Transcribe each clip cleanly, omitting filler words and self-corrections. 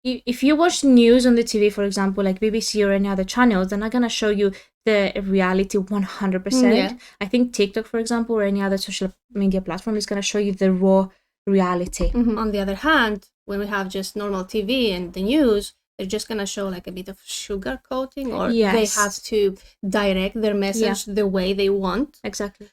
if you watch news on the TV, for example, like BBC or any other channels, they're not gonna show you the reality 100%. Yeah. I think TikTok, for example, or any other social media platform is gonna show you the raw reality. On the other hand, when we have just normal TV and the news, they're just gonna show like a bit of sugar coating, or Yes. they have to direct their message the way they want. Exactly.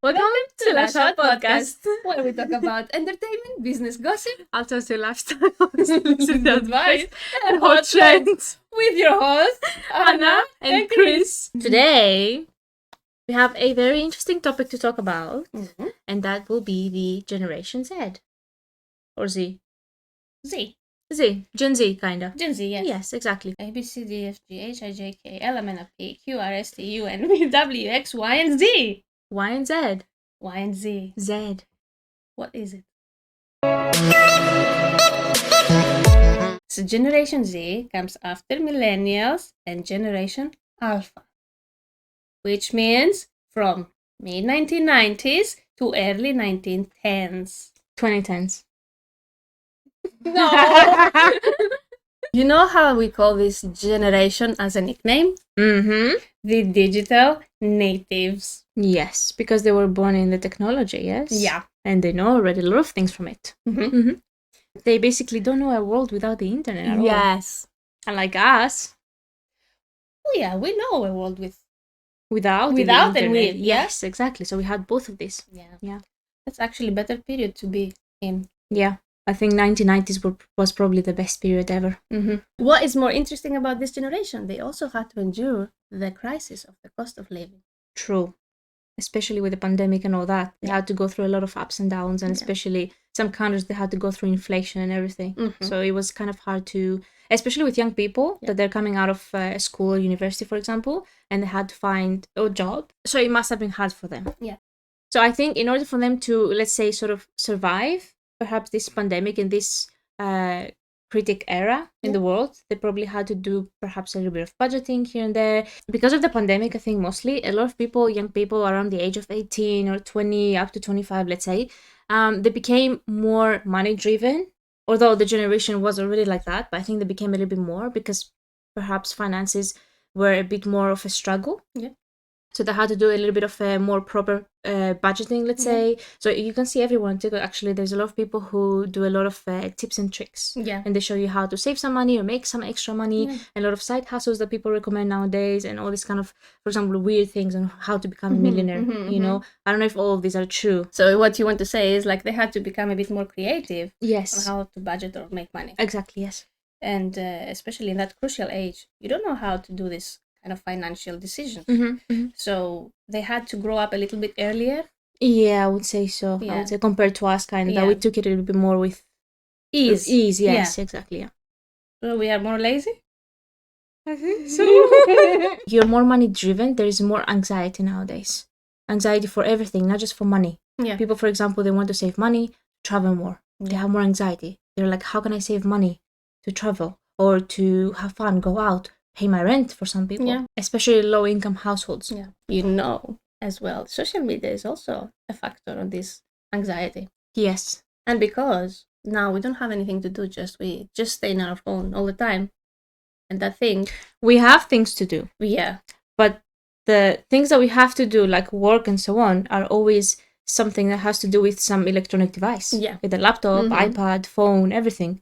Welcome to Lash podcast, where we talk about entertainment, business gossip, alternative lifestyle, solicited advice, and hot hot trends with your hosts, Anna and Chris. Today, we have a very interesting topic to talk about, and that will be the Generation Z. Or Z. Z. Z. Gen Z, kind of. Gen Z, yes. Yes, exactly. A, B, C, D, F, G, H, I, J, K, L, M, N, O, P, Q, R, S, T, U, N, V, W, X, Y, and Z. Y and Z. Y and Z. Z. What is it? So Generation Z comes after Millennials and Generation Alpha, which means from mid-1990s to early 1910s. 2010s. No! You know how we call this generation as a nickname? Mm-hmm. The digital natives. Yes, because they were born in the technology, yes? Yeah. And they know already a lot of things from it. Mm-hmm. They basically don't know a world without the internet at all. Yes. Unlike us, Oh yeah, we know a world without Without the and internet. with, yeah. Yes, exactly. So we had both of these. Yeah. That's actually a better period to be in. Yeah. I think 1990s was probably the best period ever. What is more interesting about this generation? They also had to endure the crisis of the cost of living. True. Especially with the pandemic and all that. They had to go through a lot of ups and downs, and especially some countries, they had to go through inflation and everything. So it was kind of hard to, especially with young people, that they're coming out of school or university, for example, and they had to find a job. So it must have been hard for them. Yeah. So I think in order for them to, let's say, sort of survive perhaps this pandemic and this critic era in the world, they probably had to do perhaps a little bit of budgeting here and there. Because of the pandemic, I think mostly a lot of people, young people around the age of 18 or 20 up to 25, let's say, they became more money driven, although the generation was already like that, but I think they became a little bit more because perhaps finances were a bit more of a struggle. Yeah. So they had to do a little bit of a more proper budgeting, let's say. So you can see everyone on TikTok, actually, there's a lot of people who do a lot of tips and tricks. Yeah. And they show you how to save some money or make some extra money. Yeah. A lot of side hustles that people recommend nowadays, and all this kind of, for example, weird things on how to become a millionaire, you know. I don't know if all of these are true. So what you want to say is like they had to become a bit more creative Yes. on how to budget or make money. Exactly, yes. And especially in that crucial age, you don't know how to do this kind of financial decisions. So they had to grow up a little bit earlier. Yeah, I would say so. I would say compared to us, kind of, that we took it a little bit more with ease. Yes, exactly, yeah. So we are more lazy? I think so. You're more money driven, there is more anxiety nowadays. Anxiety for everything, not just for money. Yeah. People, for example, they want to save money, travel more. They have more anxiety. They're like, how can I save money to travel or to have fun, go out, pay my rent for some people, especially low-income households. Yeah. You know, as well, social media is also a factor on this anxiety. Yes. And because now we don't have anything to do, we just stay in our phone all the time. And that thing... We have things to do. Yeah. But the things that we have to do, like work and so on, are always something that has to do with some electronic device. Yeah. With a laptop, iPad, phone, everything.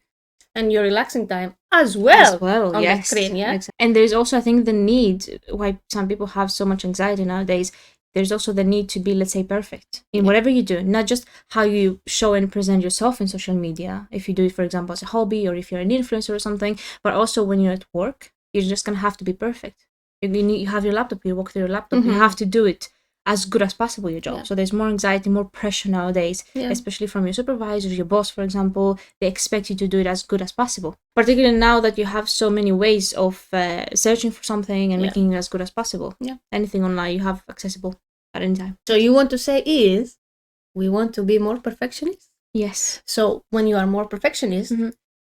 And your relaxing time as well on yes. the screen, yeah? Exactly. And there's also, I think, the need, why some people have so much anxiety nowadays, there's also the need to be, let's say, perfect in whatever you do, not just how you show and present yourself in social media, if you do it, for example, as a hobby, or if you're an influencer or something, but also when you're at work, you're just going to have to be perfect. You have your laptop, you walk through your laptop, you have to do it as good as possible, your job. So there's more anxiety, more pressure nowadays, especially from your supervisor, your boss, for example. They expect you to do it as good as possible. Particularly now that you have so many ways of searching for something and making it as good as possible. Yeah. Anything online you have accessible at any time. So you want to say is, we want to be more perfectionist? Yes. So when you are more perfectionist,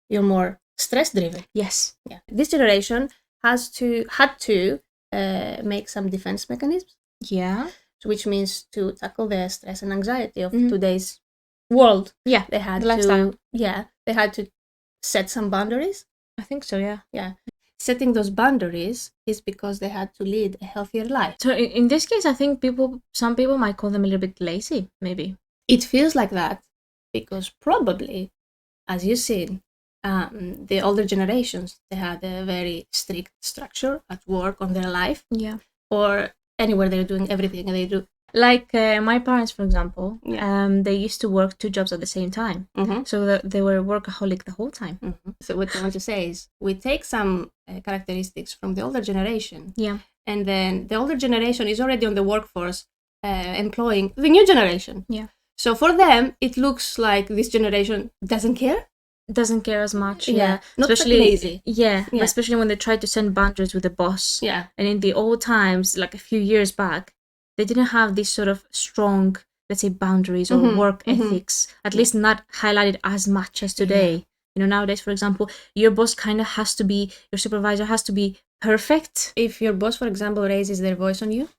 you're more stress driven. Yes. Yeah. This generation had to make some defense mechanisms. Yeah. Which means to tackle the stress and anxiety of today's world. Yeah. They had the lifestyle. they had to set some boundaries. I think so, yeah. Yeah. Setting those boundaries is because they had to lead a healthier life. So in this case, I think some people might call them a little bit lazy, maybe. It feels like that because probably, as you've seen, the older generations, they had a very strict structure at work, on their life. Yeah. Or anywhere they're doing everything they do. Like my parents, for example, they used to work 2 jobs at the same time. So they were workaholic the whole time. So what I want to say is we take some characteristics from the older generation. Yeah. And then the older generation is already on the workforce employing the new generation. Yeah. So for them, it looks like this generation doesn't care. Doesn't care as much. Yeah. Not especially lazy. Yeah. Especially when they try to set boundaries with the boss. Yeah. And in the old times, like a few years back, they didn't have this sort of strong, let's say, boundaries or work ethics, at least not highlighted as mumuch as today. You know, nowadays, for example, your boss kind of has to be, your supervisor has to be perfect. If your boss, for example, raises their voice on you,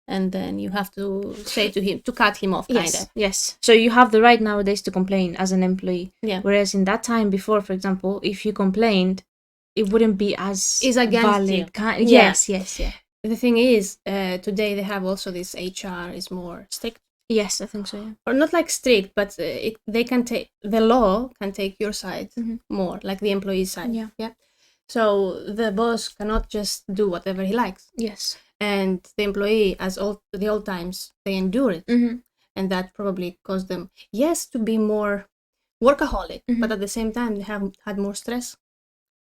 and then you have to say to him, to cut him off, kind of. Yes. So you have the right nowadays to complain as an employee. Yeah. Whereas in that time before, for example, if you complained, it wouldn't be as against you. Yes. The thing is, today they have also this HR is more strict. Yes, I think so, yeah. Or not like strict, but they can take, the law can take your side more, like the employee side. Yeah. So the boss cannot just do whatever he likes. Yes. And the employee, as the old times, they endure it. And that probably caused them, to be more workaholic, but at the same time, they have had more stress,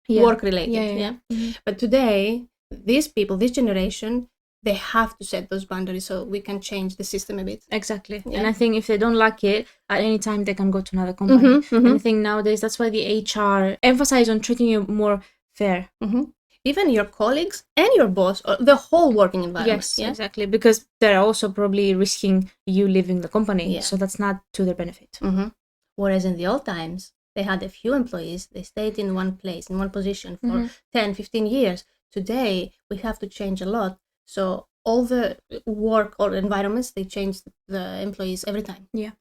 work-related. But today, these people, this generation, they have to set those boundaries so we can change the system a bit. Exactly. And I think if they don't like it, at any time they can go to another company. And I think nowadays, that's why the HR emphasize on treating you more fair. Even your colleagues and your boss, or the whole working environment. Yes, exactly. Because they're also probably risking you leaving the company. So that's not to their benefit. Whereas in the old times, they had a few employees. They stayed in one place, in one position for 10, 15 years. Today, we have to change a lot. So all the work or environments, they change the employees every time. Yeah.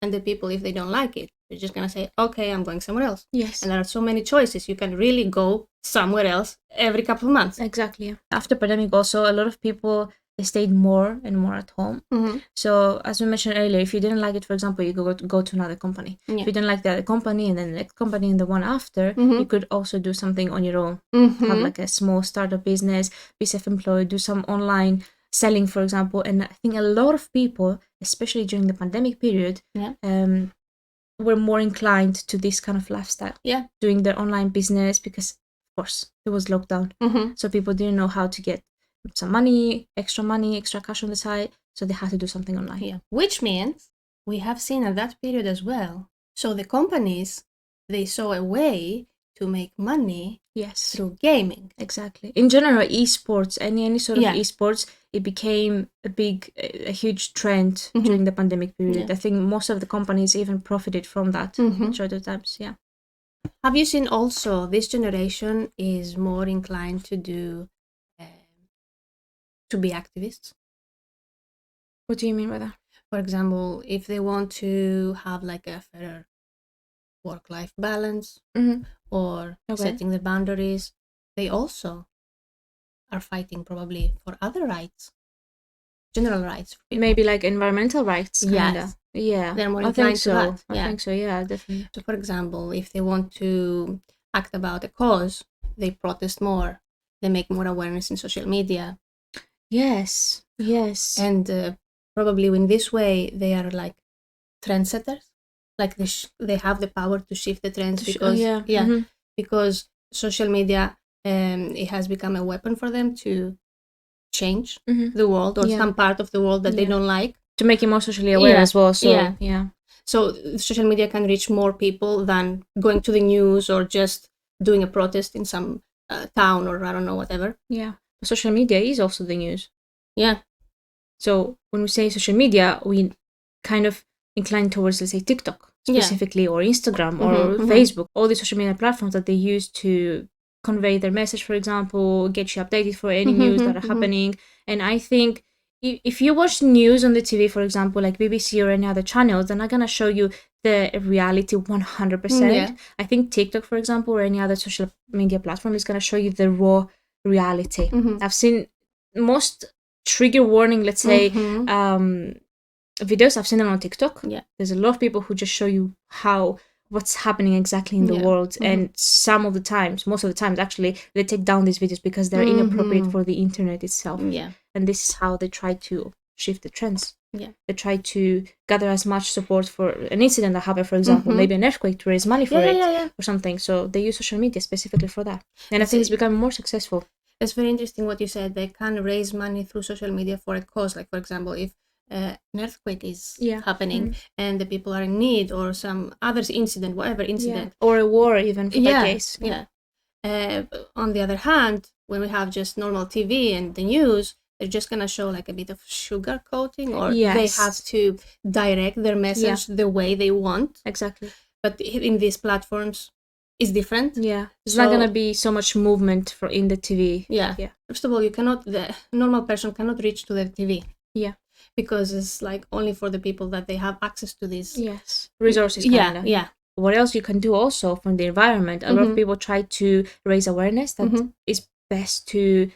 And the people, if they don't like it, they're just going to say, okay, I'm going somewhere else. Yes. And there are so many choices. You can really go somewhere else every couple of months. Exactly. After pandemic also, a lot of people, they stayed more and more at home. So as we mentioned earlier, if you didn't like it, for example, you go to another company. If you didn't like the other company and then the next company and the one after, you could also do something on your own. Have like a small startup business, be self-employed, do some online selling, for example. And I think a lot of people, especially during the pandemic period, were more inclined to this kind of lifestyle. Yeah. Doing their online business because, of course, it was lockdown. So people didn't know how to get some money, extra cash on the side. So they had to do something online. Yeah. Which means we have seen at that period as well. So the companies, they saw a way to make money through gaming. Exactly. In general, esports, any sort of esports, it became a huge trend during the pandemic period. I think most of the companies even profited from that majority of times. Yeah. Have you seen also this generation is more inclined to do to be activists? What do you mean by that? For example, if they want to have like a fairer work-life balance or setting the boundaries, they also are fighting probably for other rights, general rights. Maybe like environmental rights, kinda. Yeah, they're more inclined to that. I think so, yeah, definitely. So for example, if they want to act about a cause, they protest more, they make more awareness in social media. Yes. And probably in this way, they are like trendsetters. Like they have the power to shift the trends because because social media it has become a weapon for them to change the world or some part of the world that they don't like, to make it more socially aware as well. So so social media can reach more people than going to the news or just doing a protest in some town or I don't know, whatever. But social media is also the news. So when we say social media, we kind of incline towards, let's say, TikTok specifically, or Instagram or Facebook, all the social media platforms that they use to convey their message, for example, get you updated for any news that are happening. And I think if you watch news on the TV, for example, like BBC or any other channels, they're not going to show you the reality 100%. Yeah. I think TikTok, for example, or any other social media platform is going to show you the raw reality. I've seen most trigger warning, let's say, videos. I've seen them on TikTok. Yeah. There's a lot of people who just show you what's happening exactly in the world. And some of the times, most of the times actually, they take down these videos because they're inappropriate for the internet itself. Yeah. And this is how they try to shift the trends. Yeah. They try to gather as much support for an incident that happened, for example, maybe an earthquake, to raise money for or something. So they use social media specifically for that. And I think it's become more successful. It's very interesting what you said. They can raise money through social media for a cause. Like, for example, if an earthquake is happening and the people are in need, or some other incident, whatever incident. Or a war even for that case. On the other hand, when we have just normal TV and the news, they're just going to show like a bit of sugar coating, or they have to direct their message the way they want. Exactly. But in these platforms, it's different. Yeah. There's not going to be so much movement in the TV. Yeah. First of all, the normal person cannot reach to the TV. Yeah. Because it's like only for the people that they have access to these resources. Yeah. What else you can do also from the environment? A lot of people try to raise awareness that it's best to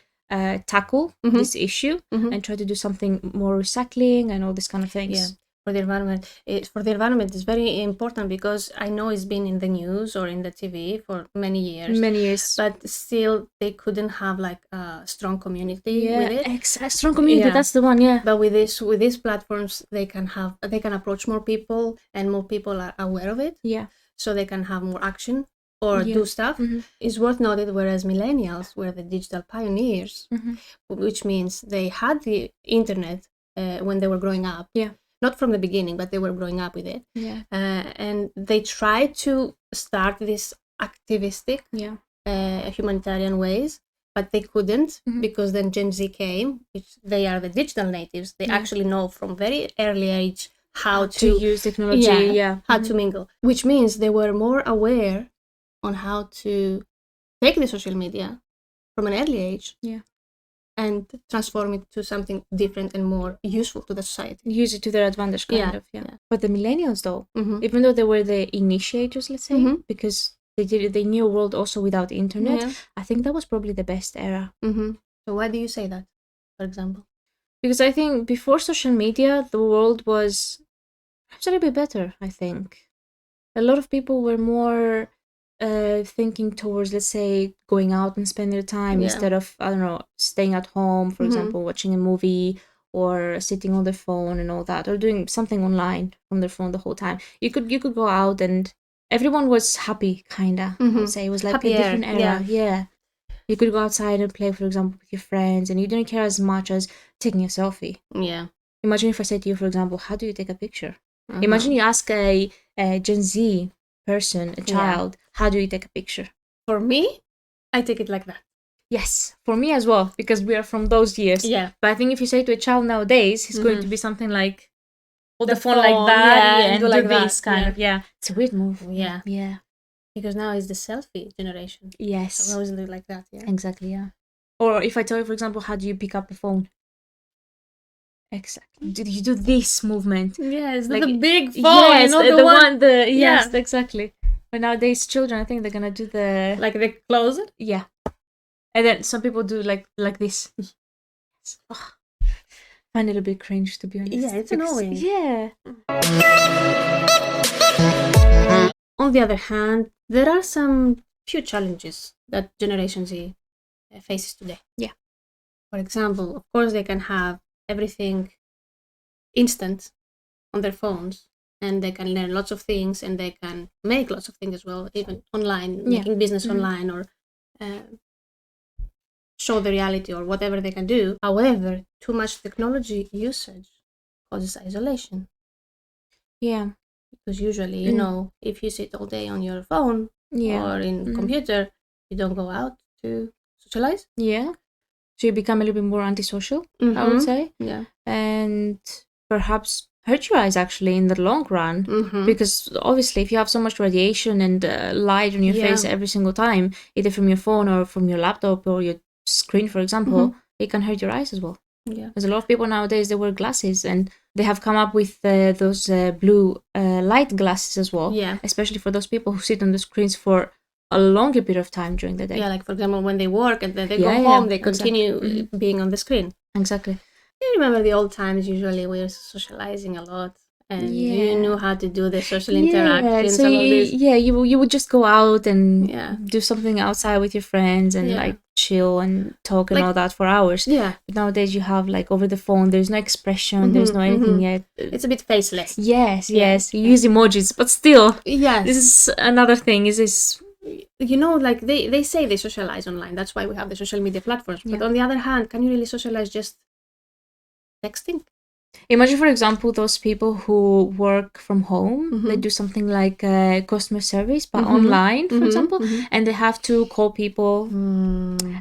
tackle this issue and try to do something more recycling and all these kind of things. Yeah. For the environment, it's very important, because I know it's been in the news or in the TV for many years. But still, they couldn't have like a strong community with it. Strong community, that's the one. Yeah. But with these platforms, they can approach more people, and more people are aware of it. Yeah. So they can have more action or do stuff. It's worth noting, whereas millennials were the digital pioneers, which means they had the internet when they were growing up. Yeah. Not from the beginning, but they were growing up with it. Yeah. And they tried to start this activistic, humanitarian ways, but they couldn't, because then Gen Z came, which they are the digital natives. They actually know from very early age how to use technology, how to mingle, which means they were more aware on how to take the social media from an early age. Yeah. And transform it to something different and more useful to the society. Use it to their advantage, kind of. But the millennials, though, even though they were the initiators, let's say, because they knew a world also without the internet, I think that was probably the best era. So why do you say that, for example? Because I think before social media, the world was perhaps a little bit better, I think. A lot of people were more thinking towards, let's say, going out and spending their time instead of, I don't know, staying at home, for example, watching a movie or sitting on their phone and all that, or doing something online from their phone the whole time. You could go out, and everyone was happy, kinda. I would say it was like Happier, a different era. Yeah. You could go outside and play, for example, with your friends, and you didn't care as much as taking a selfie. Yeah. Imagine if I said to you, for example, how do you take a picture? Imagine you ask a Gen Z person, a child, how do you take a picture? For me, I take it like that. Yes, for me as well, because we are from those years. Yeah. But I think if you say to a child nowadays, he's going to be something like, hold the phone like that, and do like this kind of. Yeah, it's a weird move. Yeah. Yeah. Because now it's the selfie generation. Yes. So always do like that, yeah. Exactly, yeah. Or if I tell you, for example, how do you pick up the phone? Exactly. You do this movement. Yes, like the big phone. Yes, the one. Yes, exactly. But nowadays, children, I think they're gonna do the like they close it. Yeah, and then some people do like this. Oh, I find it a bit cringe, to be honest. Yeah, it's annoying. Yeah. On the other hand, there are some few challenges that Generation Z faces today. Yeah. For example, of course, they can have everything instant on their phones, and they can learn lots of things, and they can make lots of things as well, even online, making business online, or show the reality, or whatever they can do. However, too much technology usage causes isolation. Yeah. Because usually, you know, if you sit all day on your phone or in computer, you don't go out to socialize. Yeah. So you become a little bit more antisocial, I would say. Yeah. And perhaps hurt your eyes actually in the long run, because obviously if you have so much radiation and light on your face every single time, either from your phone or from your laptop or your screen, for example, it can hurt your eyes as well. Yeah. There's a lot of people nowadays that wear glasses, and they have come up with those blue light glasses as well. Yeah. Especially for those people who sit on the screens for a longer period of time during the day. Yeah, like for example, when they work and then they go home, they continue being on the screen. Exactly. I remember the old times. Usually, we were socializing a lot, and you knew how to do the social interactions. So you would just go out and do something outside with your friends and like chill and talk and all that for hours. Yeah. But nowadays you have like over the phone. There's no expression. There's no anything yet. It's a bit faceless. Yes. You use emojis, but still. Yes. This is another thing. Is this? You know, like they say they socialize online. That's why we have the social media platforms. But on the other hand, can you really socialize just texting? Imagine, for example, those people who work from home. They do something like customer service, but online, for example, and they have to call people,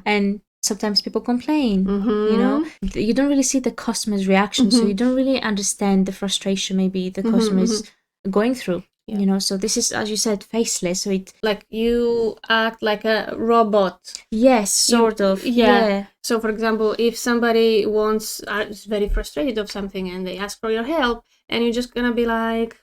and sometimes people complain. You know, you don't really see the customer's reaction, so you don't really understand the frustration maybe the customer is going through. Yeah. You know, so this is, as you said, faceless. So it like you act like a robot. Yes, sort of. Yeah. So, for example, if somebody is very frustrated of something and they ask for your help, and you're just gonna be like,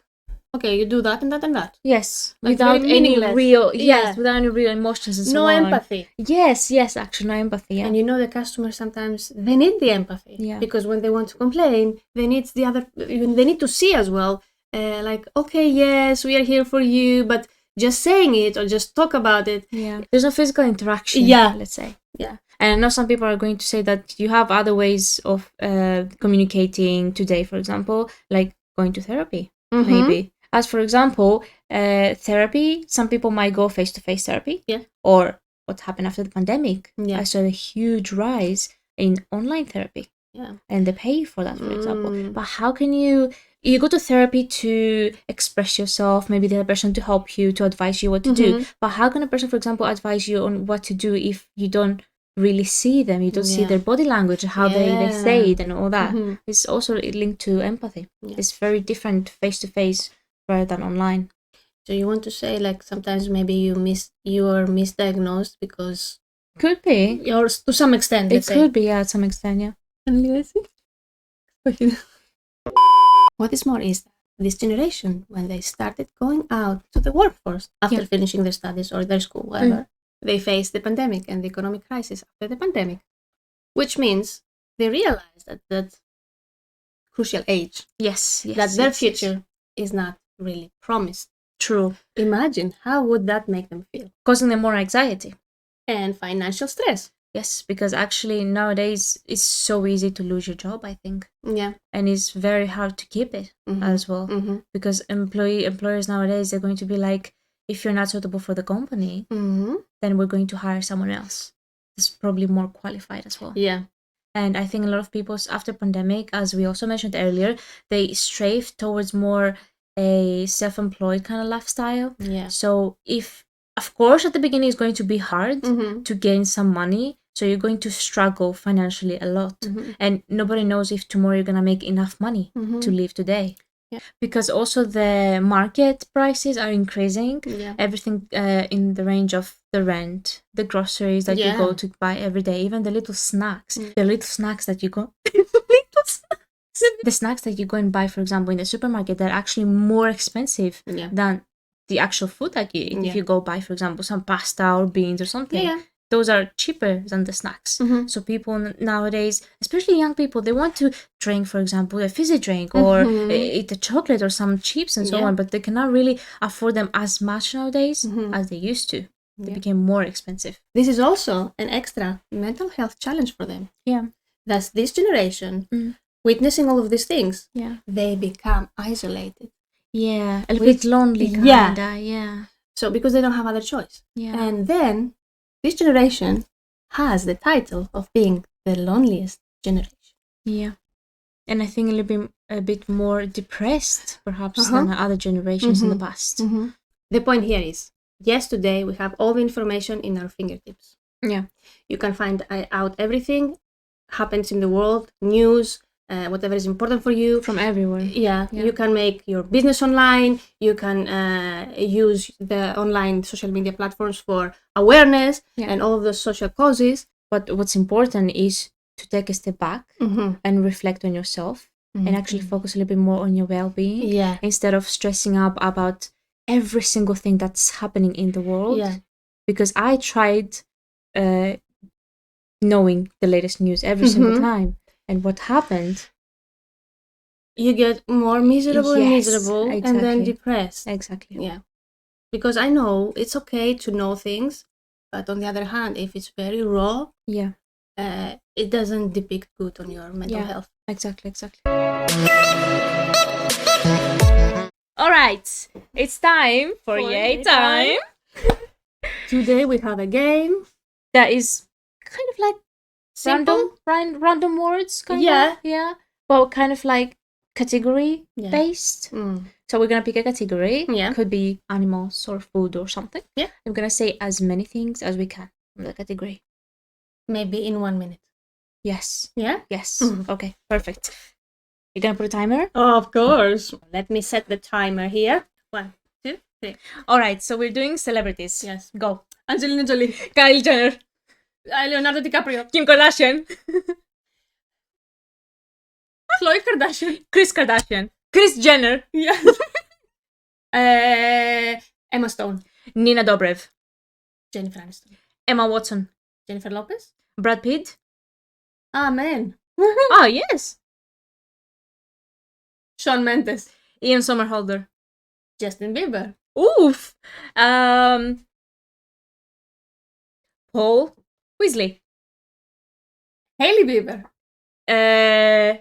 okay, you do that and that and that. Yes, like without any real. Yes, without any real emotions and so on. No empathy. Yes, actually, no empathy. Yeah. And you know, the customers sometimes they need the empathy. Yeah. Because when they want to complain, they need to see as well. Like, okay, yes, we are here for you, but just saying it or just talk about it. Yeah. There's no physical interaction. Yeah. Let's say. Yeah. And I know some people are going to say that you have other ways of communicating today, for example, like going to therapy, maybe. As for example, therapy, some people might go face-to-face therapy. Yeah. Or what happened after the pandemic. Yeah. I saw a huge rise in online therapy. Yeah. And they pay for that, for example. But how can you go to therapy to express yourself, maybe the other person to help you, to advise you what to do. But how can a person, for example, advise you on what to do if you don't really see them, you don't see their body language, how they say it and all that? It's also linked to empathy. It's very different face-to-face rather than online. So you want to say, like, sometimes maybe you are misdiagnosed because... Could be. Or to some extent, it could be, yeah, to some extent, yeah. What is more is that this generation, when they started going out to the workforce after finishing their studies or their school, whatever, they faced the pandemic and the economic crisis after the pandemic, which means they realized at that crucial age that their future is not really promised. True. Imagine how would that make them feel? Causing them more anxiety. And financial stress. Yes, because actually nowadays it's so easy to lose your job, I think. Yeah. And it's very hard to keep it as well. Because employers nowadays, they're going to be like, if you're not suitable for the company, then we're going to hire someone else. It's probably more qualified as well. Yeah. And I think a lot of people after pandemic, as we also mentioned earlier, they strayed towards more a self-employed kind of lifestyle. Yeah. So of course, at the beginning, it's going to be hard to gain some money. So you're going to struggle financially a lot. And nobody knows if tomorrow you're going to make enough money to live today. Yeah. Because also the market prices are increasing. Yeah. Everything in the range of the rent, the groceries that you go to buy every day, even the little snacks. The little snacks that you go... The snacks that you go and buy, for example, in the supermarket, they're actually more expensive than the actual food that you eat. If you go buy, for example, some pasta or beans or something, those are cheaper than the snacks. So people nowadays, especially young people, they want to drink, for example, a fizzy drink or eat a chocolate or some chips and so on, but they cannot really afford them as much nowadays as they used to. They became more expensive. This is also an extra mental health challenge for them. Yeah. That's this generation, witnessing all of these things, they become isolated. Yeah, a little bit lonely, kinda, yeah. So because they don't have other choice. Yeah. And then this generation has the title of being the loneliest generation. Yeah. And I think a bit more depressed, perhaps, than other generations in the past. The point here is, yes, today we have all the information in our fingertips. Yeah. You can find out everything happens in the world, news, whatever is important for you. From everywhere. Yeah, you can make your business online. You can use the online social media platforms for awareness and all of those social causes. But what's important is to take a step back and reflect on yourself and actually focus a little bit more on your well-being instead of stressing up about every single thing that's happening in the world. Because I tried knowing the latest news every single time, and what happened? You get more miserable and miserable, exactly. and then depressed. Exactly. Yeah, because I know it's okay to know things, but on the other hand, if it's very raw, it doesn't depict good on your mental health. Exactly. All right, it's time for Yay Time. Today we have a game that is kind of like simple, random words, kind of. Yeah, but kind of like category based. So we're gonna pick a category. Could be animals or food or something. I'm gonna say as many things as we can from the category. Maybe in 1 minute. Yes. Yeah? Yes. Okay, perfect. You're gonna put a timer? Oh, of course. Let me set the timer here. 1, 2, 3. All right, so we're doing celebrities. Yes. Go. Angelina Jolie. Kylie Jenner. Leonardo DiCaprio. Kim Kardashian. Khloe Kardashian. Kris Kardashian. Kris Jenner. Yeah. Emma Stone. Nina Dobrev. Jennifer Aniston. Emma Watson. Jennifer Lopez. Brad Pitt. Amen. Ah, yes. Shawn Mendes. Ian Somerhalder. Justin Bieber. Oof. Paul Weasley. Hailey Bieber.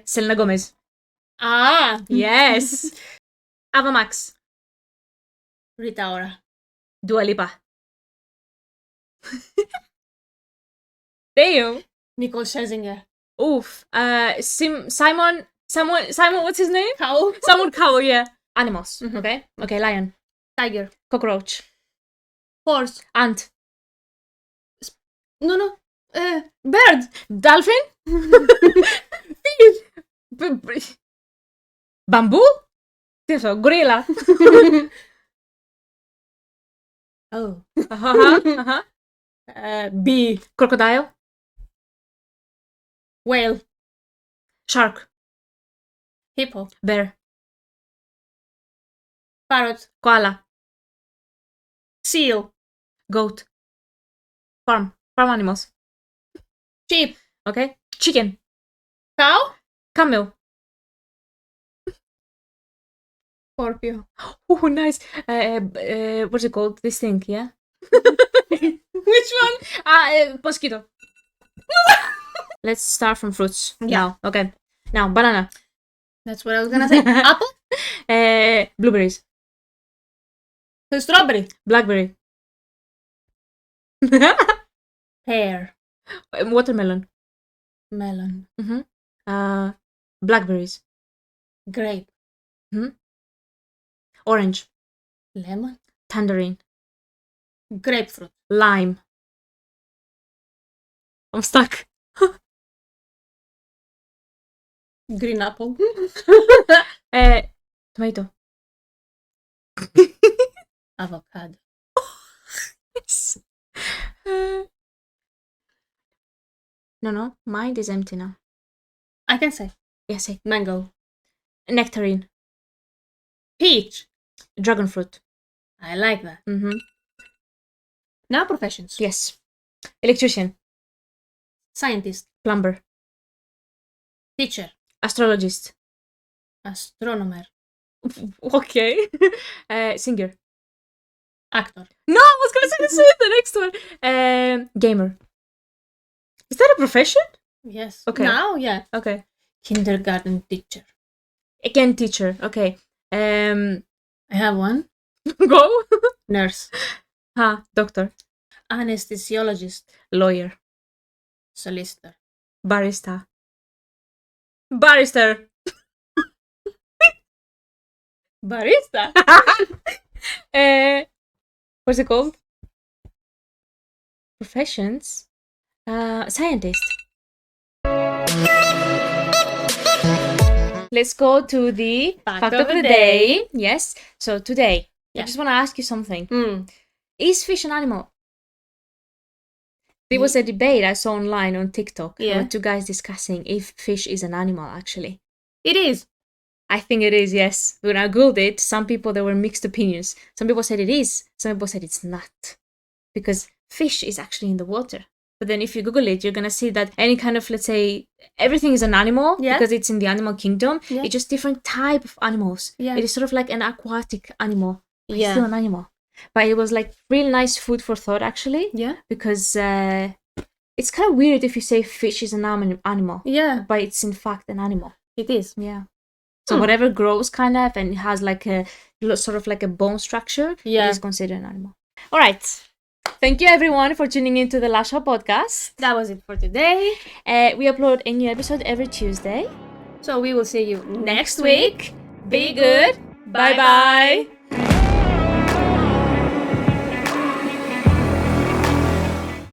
Selena Gomez. Ah, yes. Ava Max. Rita Ora. Dua Lipa. Damn. Nicole Scherzinger. Oof. Simon, what's his name? Cowell. Simon Cowell, yeah. Animals. Okay. Okay, lion. Tiger. Cockroach. Horse. Ant. No. Bird. Dolphin. Fish. Bamboo? Eso, gorilla. Oh. Bee. Crocodile. Whale. Shark. Hippo. Bear. Parrot. Koala. Seal. Goat. Farm animals. Sheep. Okay. Chicken. Cow. Camel. Scorpio. Oh, nice. What's it called? This thing, yeah? Which one? Mosquito. Let's start from fruits. Now, okay. Now, banana. That's what I was gonna say. Apple. Blueberries. Strawberry. Blackberry. Pear. Watermelon. Melon. Blackberries. Grape. Orange. Lemon. Tangerine. Grapefruit. Lime. I'm stuck. Green apple. Tomato. Avocado. No, mind is empty now. I can say. Yes, say. Mango. Nectarine. Peach. Dragon fruit. I like that. Now professions. Yes. Electrician. Scientist. Plumber. Teacher. Astrologist. Astronomer. Okay. Singer. Actor. No, I was gonna say the next one. Gamer. Is that a profession? Yes. Okay. Now, yeah. Okay. Kindergarten teacher. Again, teacher. Okay. I have one. Go. Nurse. Doctor. Anesthesiologist. Lawyer. Solicitor. Barista. Barrister. Barista. What's it called? Professions. Scientist. let's go to the fact of the day. Yes. So today, I just want to ask you something. Is fish an animal? There was a debate I saw online on TikTok. There were two guys discussing if fish is an animal, actually. It is. I think it is, yes. When I Googled it, some people, there were mixed opinions. Some people said it is. Some people said it's not. Because fish is actually in the water. But then if you Google it, you're going to see that any kind of, let's say, everything is an animal because it's in the animal kingdom. Yeah. It's just different type of animals. Yeah. It is sort of like an aquatic animal. But it's still an animal. But it was like real nice food for thought, actually. Yeah. Because it's kind of weird if you say fish is an animal. Yeah. But it's in fact an animal. It is. Yeah. So whatever grows kind of and has like a sort of like a bone structure, it is considered an animal. All right. Thank you everyone for tuning into the Lash podcast. That was it for today. We upload a new episode every Tuesday. So we will see you next week. Be good. Bye-bye.